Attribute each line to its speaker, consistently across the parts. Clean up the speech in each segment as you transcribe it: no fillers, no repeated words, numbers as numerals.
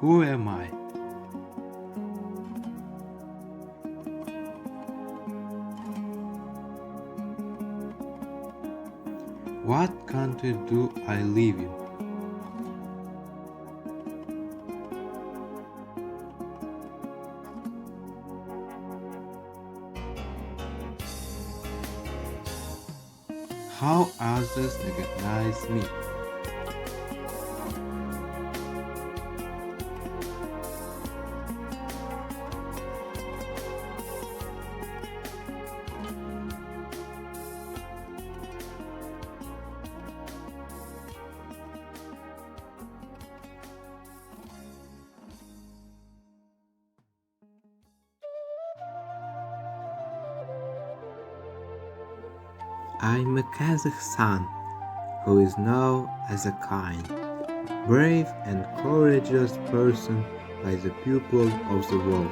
Speaker 1: Who am I? What country do I live in? How others recognize me? I'm a Kazakh son who is known as a kind, brave and courageous person by the people of the world.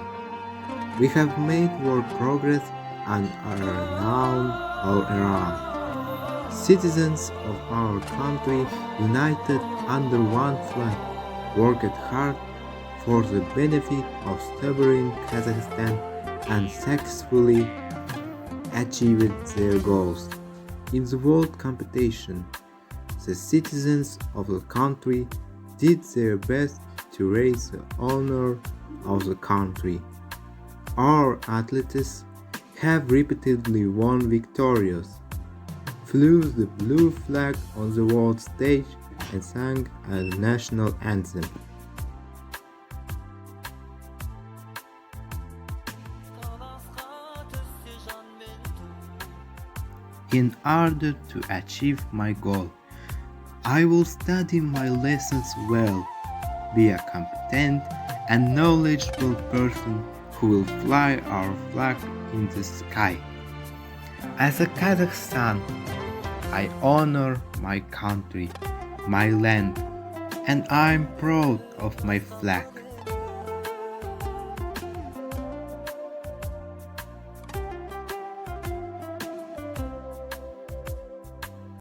Speaker 1: We have made world progress and are renowned all around. Citizens of our country, united under one flag, worked hard for the benefit of stubborn Kazakhstan and successfully achieved their goals. In the world competition, the citizens of the country did their best to raise the honor of the country. Our athletes have repeatedly won victories, flew the blue flag on the world stage, and sang a national anthem. In order to achieve my goal, I will study my lessons well, be a competent and knowledgeable person who will fly our flag in the sky. As a Kazakh son, I honor my country, my land, and I am proud of my flag.